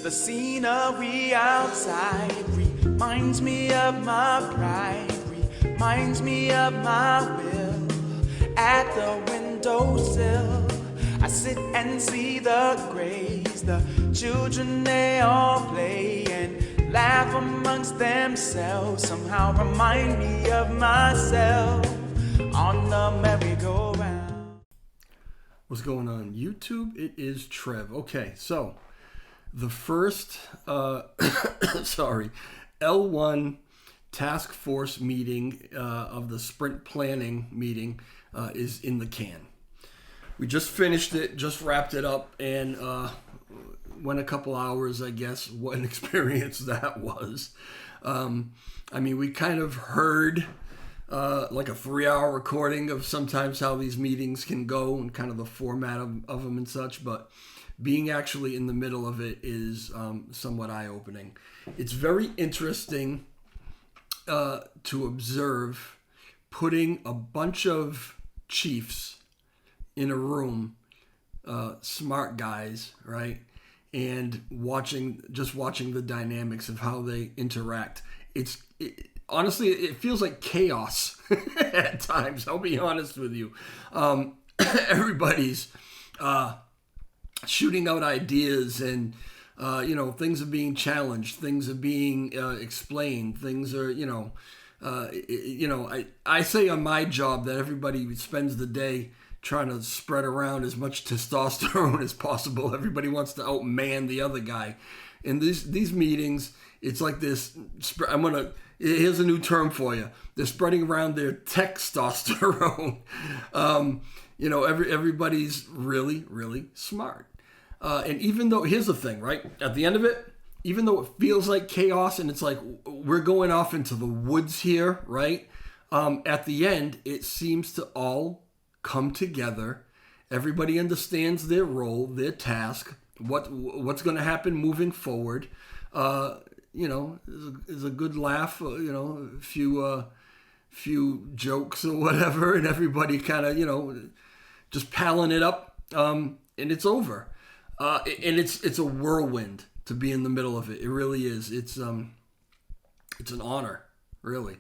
The scenery outside reminds me of my pride, reminds me of my will. At the windowsill, I sit and see the grays. The children, they all play and laugh amongst themselves. Somehow remind me of myself on the merry-go-round. What's going on YouTube? It is Trev. Okay, so the first L1 task force meeting of the sprint planning meeting is in the can. We just finished it, just wrapped it up, and went a couple hours, I guess. What an experience that was. I mean, we kind of heard like a 3-hour recording of sometimes how these meetings can go and kind of the format of them and such, but being actually in the middle of it is somewhat eye-opening. It's very interesting to observe putting a bunch of chiefs in a room, smart guys, right? And watching the dynamics of how they interact. Honestly, it feels like chaos at times. I'll be honest with you. Everybody's shooting out ideas, and things are being challenged, things are being explained, things are I say on my job that everybody spends the day trying to spread around as much testosterone as possible. Everybody wants to outman the other guy. In these meetings, it's like this. Here's a new term for you. They're spreading around their testosterone. Everybody's really, really smart. And even though, here's the thing, right? At the end of it, even though it feels like chaos and it's like we're going off into the woods here, right? At the end, it seems to all come together. Everybody understands their role, their task, what's going to happen moving forward. Is a good laugh, a few jokes or whatever, and everybody kind of, just palling it up, and it's over. And it's a whirlwind to be in the middle of it. It really is. It's an honor, really.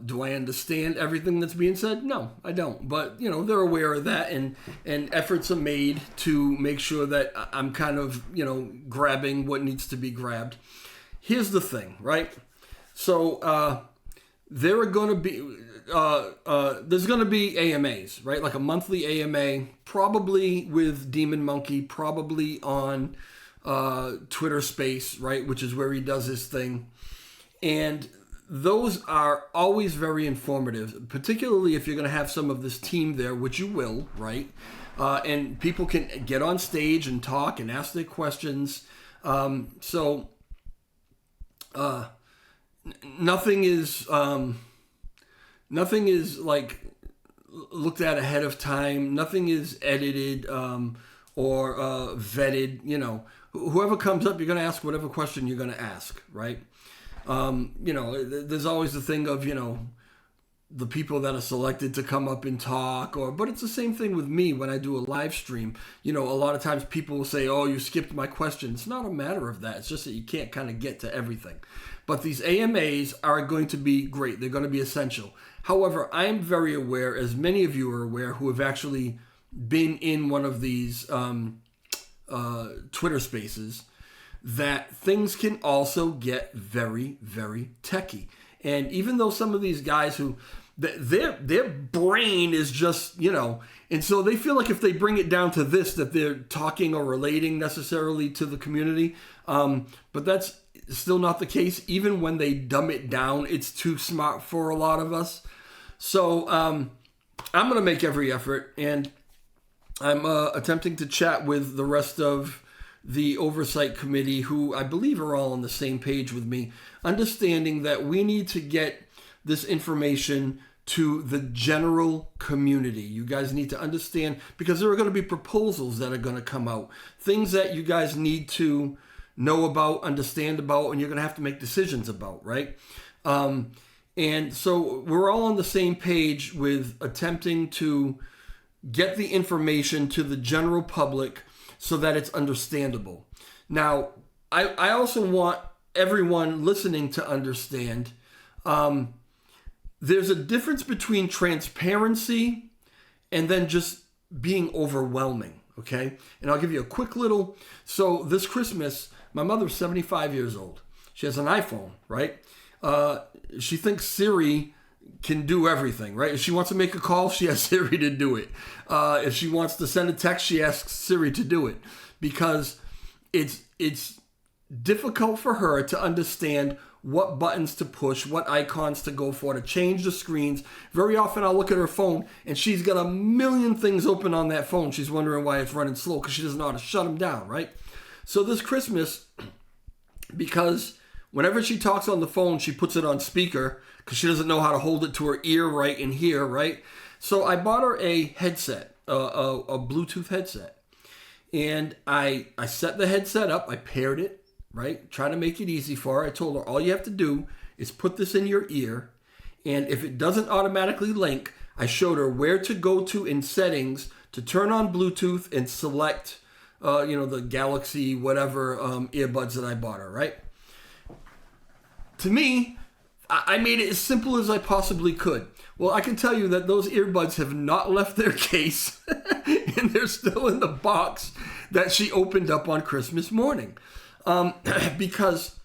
Do I understand everything that's being said? No, I don't. But, they're aware of that, and efforts are made to make sure that I'm kind of, grabbing what needs to be grabbed. Here's the thing, right? So there are going to be, there's going to be AMAs, right? Like a monthly AMA, probably with Demon Monkey, probably on Twitter Space, right? Which is where he does his thing. And those are always very informative, particularly if you're going to have some of this team there, which you will, right? And people can get on stage and talk and ask their questions. Nothing is like looked at ahead of time. Nothing is edited or vetted. Whoever comes up, you're going to ask whatever question you're going to ask, right? There's always the thing of, the people that are selected to come up and talk, but it's the same thing with me when I do a live stream. A lot of times people will say, oh, you skipped my question. It's not a matter of that. It's just that you can't kind of get to everything. But these AMAs are going to be great. They're going to be essential. However, I am very aware, as many of you are aware, who have actually been in one of these Twitter spaces, that things can also get very, very techie. And even though some of these guys who, their brain is just, and so they feel like if they bring it down to this, that they're talking or relating necessarily to the community. But that's still not the case. Even when they dumb it down, it's too smart for a lot of us. So I'm going to make every effort, and I'm attempting to chat with the rest of the oversight committee, who I believe are all on the same page with me, understanding that we need to get this information to the general community. You guys need to understand, because there are going to be proposals that are going to come out, things that you guys need to know about, understand about, and you're going to have to make decisions about, right? And so we're all on the same page with attempting to get the information to the general public so that it's understandable. Now, I also want everyone listening to understand there's a difference between transparency and then just being overwhelming, okay? And I'll give you a quick little... So this Christmas, my mother's 75 years old. She has an iPhone, right? She thinks Siri can do everything, right? If she wants to make a call, she has Siri to do it. If she wants to send a text, she asks Siri to do it. Because it's difficult for her to understand what buttons to push, what icons to go for, to change the screens. Very often I'll look at her phone and she's got a million things open on that phone. She's wondering why it's running slow because she doesn't know how to shut them down, right? So this Christmas, because whenever she talks on the phone, she puts it on speaker because she doesn't know how to hold it to her ear right in here, right? So I bought her a headset, a Bluetooth headset. And I set the headset up, I paired it, right? Trying to make it easy for her. I told her, all you have to do is put this in your ear. And if it doesn't automatically link, I showed her where to go to in settings to turn on Bluetooth and select, the Galaxy, whatever earbuds that I bought her, right? To me, I made it as simple as I possibly could. Well, I can tell you that those earbuds have not left their case and they're still in the box that she opened up on Christmas morning. Because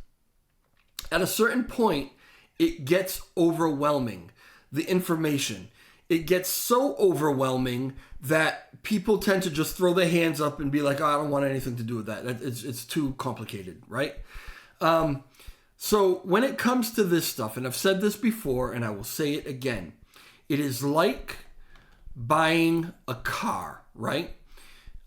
at a certain point, it gets overwhelming, the information. It gets so overwhelming that people tend to just throw their hands up and be like, oh, I don't want anything to do with that. It's too complicated, right? So when it comes to this stuff, and I've said this before, and I will say it again, it is like buying a car, right?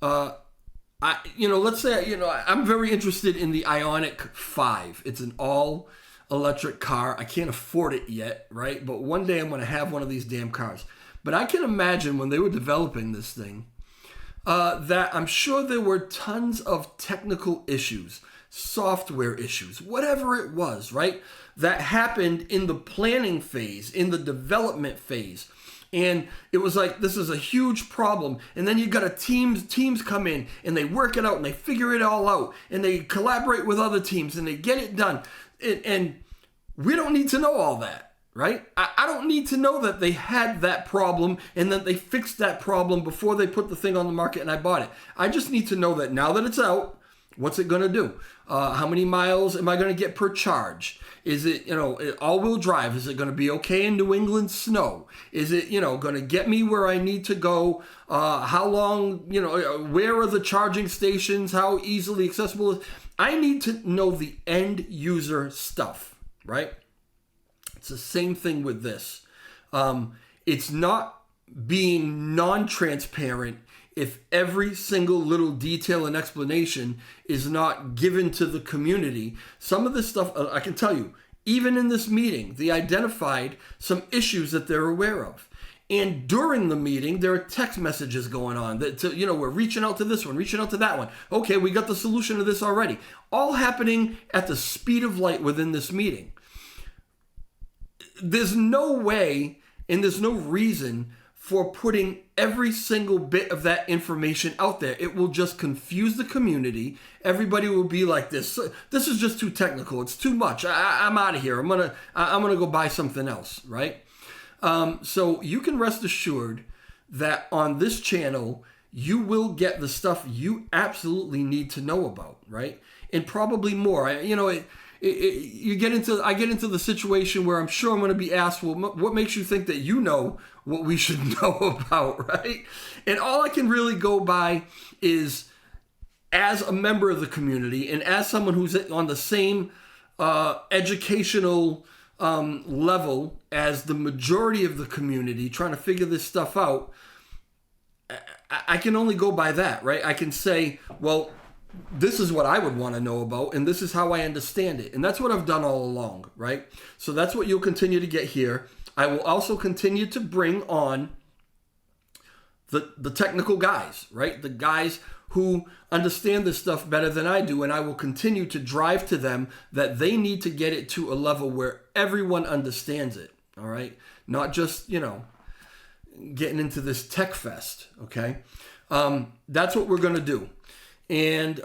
Let's say, I'm very interested in the Ioniq 5. It's an all-electric car. I can't afford it yet, right? But one day I'm going to have one of these damn cars. But I can imagine when they were developing this thing, that I'm sure there were tons of technical issues, software issues, whatever it was, right? That happened in the planning phase, in the development phase. And it was like, this is a huge problem. And then you got teams come in and they work it out and they figure it all out and they collaborate with other teams and they get it done. And we don't need to know all that, right? I don't need to know that they had that problem and that they fixed that problem before they put the thing on the market and I bought it. I just need to know that now that it's out, what's it going to do? How many miles am I going to get per charge? Is it, all-wheel drive? Is it going to be okay in New England snow? Is it, going to get me where I need to go? How long, where are the charging stations? How easily accessible is it? I need to know the end user stuff, right? It's the same thing with this. It's not being non-transparent if every single little detail and explanation is not given to the community. Some of this stuff, I can tell you, even in this meeting, they identified some issues that they're aware of. And during the meeting, there are text messages going on that, we're reaching out to this one, reaching out to that one. Okay, we got the solution to this already. All happening at the speed of light within this meeting. There's no way and there's no reason for putting every single bit of that information out there. It will just confuse the community. Everybody will be like, this is just too technical. It's too much. I'm out of here. I'm gonna go buy something else, right? So you can rest assured that on this channel, you will get the stuff you absolutely need to know about, right? And probably more. I get into the situation where I'm sure I'm going to be asked, well, what makes you think that you know what we should know about, right? And all I can really go by is, as a member of the community and as someone who's on the same educational level as the majority of the community trying to figure this stuff out, I can only go by that, right? I can say, well, this is what I would want to know about, and this is how I understand it. And that's what I've done all along, right? So that's what you'll continue to get here. I will also continue to bring on the technical guys, right? The guys who understand this stuff better than I do, and I will continue to drive to them that they need to get it to a level where everyone understands it, all right? Not just, getting into this tech fest, okay? That's what we're going to do. And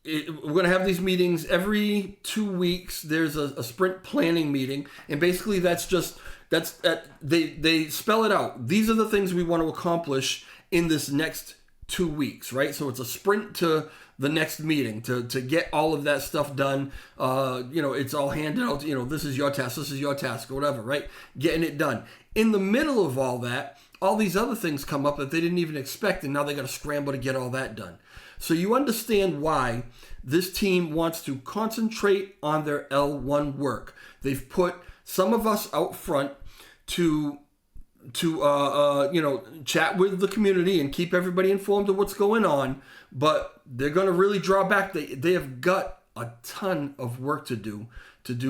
we're going to have these meetings every 2 weeks. There's a sprint planning meeting, and basically they spell it out. These are the things we want to accomplish in this next 2 weeks, right? So it's a sprint to the next meeting to get all of that stuff done. It's all handed out. This is your task, or whatever, right? Getting it done. In the middle of all that, all these other things come up that they didn't even expect, and now they got to scramble to get all that done. So you understand why this team wants to concentrate on their L1 work. They've put some of us out front to chat with the community and keep everybody informed of what's going on, but they're going to really draw back. They have got a ton of work to do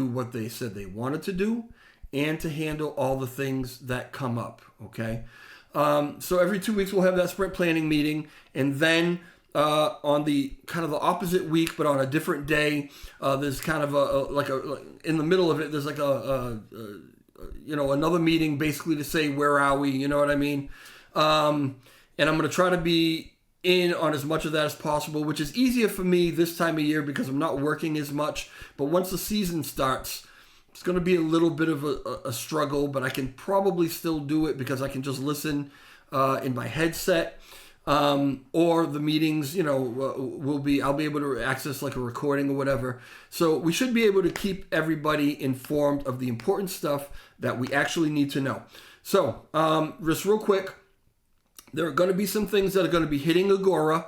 what they said they wanted to do and to handle all the things that come up, okay? So every 2 weeks we'll have that sprint planning meeting, and then on the kind of the opposite week, but on a different day, there's kind of in the middle of it, there's like another meeting basically to say, where are we? You know what I mean? And I'm going to try to be in on as much of that as possible, which is easier for me this time of year because I'm not working as much. But once the season starts, it's going to be a little bit of a struggle, but I can probably still do it because I can just listen in my headset. Or the meetings, I'll be able to access like a recording or whatever. So we should be able to keep everybody informed of the important stuff that we actually need to know. So, just real quick, there are going to be some things that are going to be hitting Agora,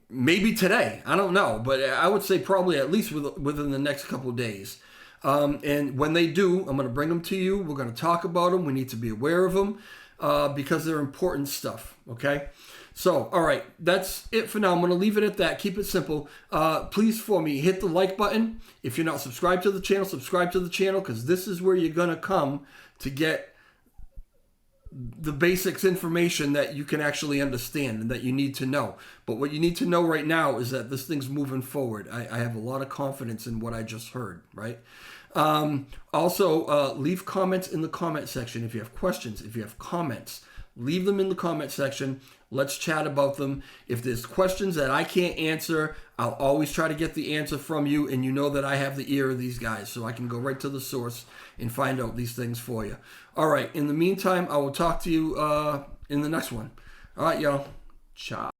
maybe today. I don't know, but I would say probably at least within the next couple of days. And when they do, I'm going to bring them to you. We're going to talk about them. We need to be aware of them because they're important stuff, okay? So, all right, that's it for now. I'm going to leave it at that. Keep it simple. Please, for me, hit the like button. If you're not subscribed to the channel, subscribe to the channel because this is where you're going to come to get the basics information that you can actually understand and that you need to know. But what you need to know right now is that this thing's moving forward. I have a lot of confidence in what I just heard, right? Also, leave comments in the comment section. If you have questions, if you have comments, leave them in the comment section. Let's chat about them. If there's questions that I can't answer, I'll always try to get the answer from you, and you know that I have the ear of these guys, so I can go right to the source and find out these things for you. All right, in the meantime, I will talk to you in the next one. All right, y'all. Ciao.